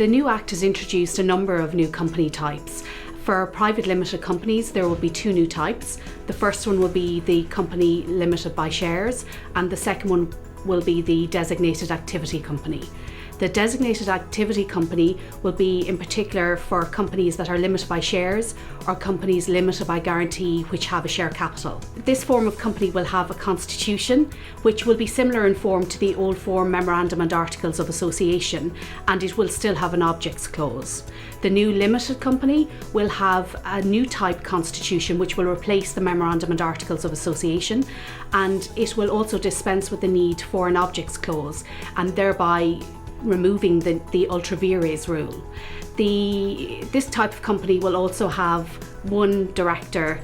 The new Act has introduced a number of new company types. For private limited companies, there will be two new types. The first one will be the company limited by shares, and the second one will be the designated activity company. The designated activity company will be in particular for companies that are limited by shares or companies limited by guarantee which have a share capital. This form of company will have a constitution which will be similar in form to the old form Memorandum and Articles of Association, and it will still have an objects clause. The new limited company will have a new type constitution which will replace the Memorandum and Articles of Association, and it will also dispense with the need for an objects clause, and thereby removing the ultra vires rule. This type of company will also have one director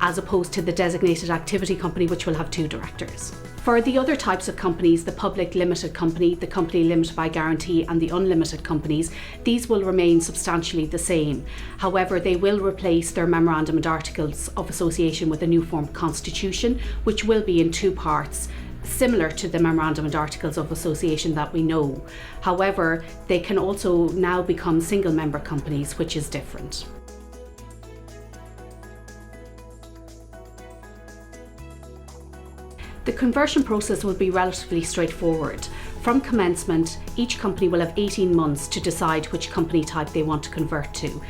as opposed to the designated activity company, which will have two directors. For the other types of companies, the public limited company, the company limited by guarantee and the unlimited companies, these will remain substantially the same. However, they will replace their Memorandum and Articles of Association with a new form constitution, which will be in two parts, similar to the Memorandum and Articles of Association that we know. However, they can also now become single member companies, which is different. The conversion process will be relatively straightforward. From commencement, each company will have 18 months to decide which company type they want to convert to.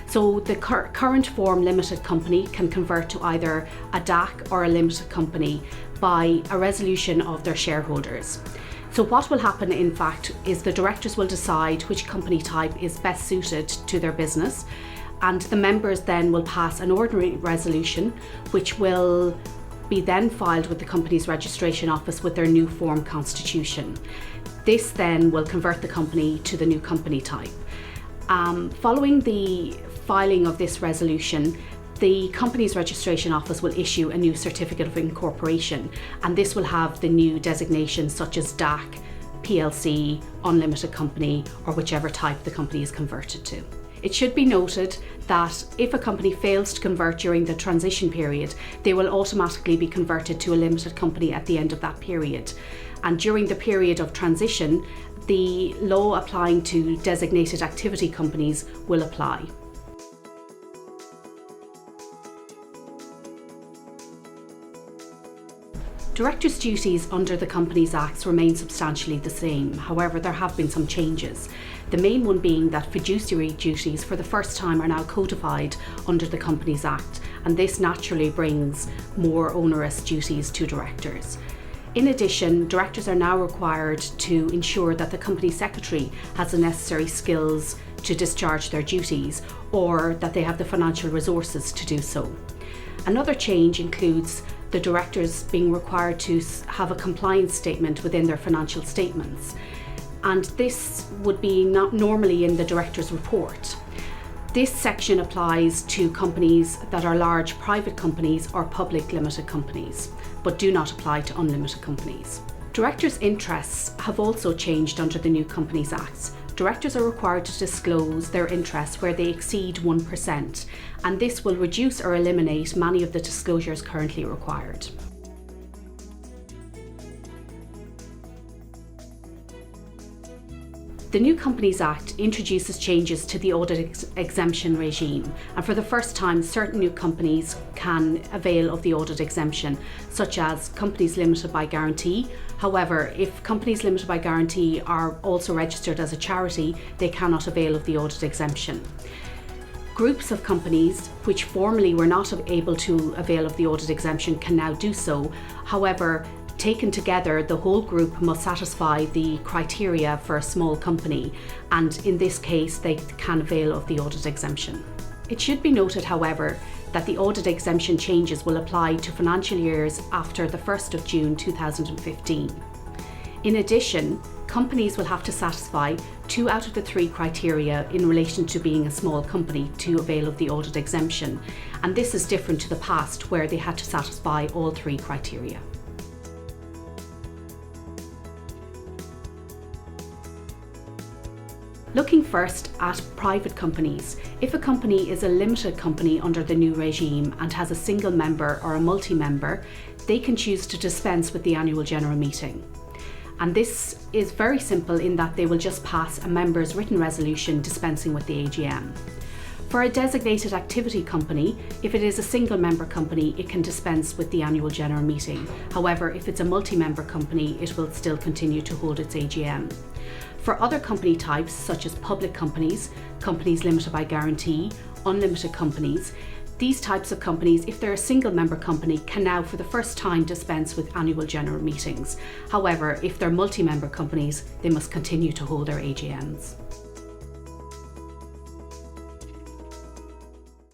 So the current form limited company can convert to either a DAC or a limited company by a resolution of their shareholders. So what will happen in fact is the directors will decide which company type is best suited to their business, and the members then will pass an ordinary resolution which will be then filed with the company's registration office with their new form constitution. This then will convert the company to the new company type. Following the filing of this resolution, the company's registration office will issue a new certificate of incorporation, and this will have the new designations such as DAC, PLC, unlimited company, or whichever type the company is converted to. It should be noted that if a company fails to convert during the transition period, they will automatically be converted to a limited company at the end of that period. And during the period of transition, the law applying to designated activity companies will apply. Directors' duties under the Companies Act remain substantially the same. However, there have been some changes. The main one being that fiduciary duties for the first time are now codified under the Companies Act, and this naturally brings more onerous duties to directors. In addition, directors are now required to ensure that the company secretary has the necessary skills to discharge their duties, or that they have the financial resources to do so. Another change includes the directors being required to have a compliance statement within their financial statements, and this would be not normally in the director's report. This section applies to companies that are large private companies or public limited companies, but do not apply to unlimited companies. Directors' interests have also changed under the new Companies Act. Directors are required to disclose their interests where they exceed 1%, and this will reduce or eliminate many of the disclosures currently required. The new Companies Act introduces changes to the audit exemption regime, and for the first time certain new companies can avail of the audit exemption, such as companies limited by guarantee. However, if companies limited by guarantee are also registered as a charity, they cannot avail of the audit exemption. Groups of companies which formerly were not able to avail of the audit exemption can now do so. However, taken together, the whole group must satisfy the criteria for a small company, and in this case they can avail of the audit exemption. It should be noted, however, that the audit exemption changes will apply to financial years after the 1st of June 2015. In addition, companies will have to satisfy 2 out of the 3 criteria in relation to being a small company to avail of the audit exemption, and this is different to the past where they had to satisfy all 3 criteria. Looking first at private companies. If a company is a limited company under the new regime and has a single member or a multi-member, they can choose to dispense with the annual general meeting. And this is very simple in that they will just pass a member's written resolution dispensing with the AGM. For a designated activity company, if it is a single member company, it can dispense with the annual general meeting. However, if it's a multi-member company, it will still continue to hold its AGM. For other company types, such as public companies, companies limited by guarantee, unlimited companies, these types of companies, if they're a single member company, can now for the first time dispense with annual general meetings. However, if they're multi-member companies, they must continue to hold their AGMs.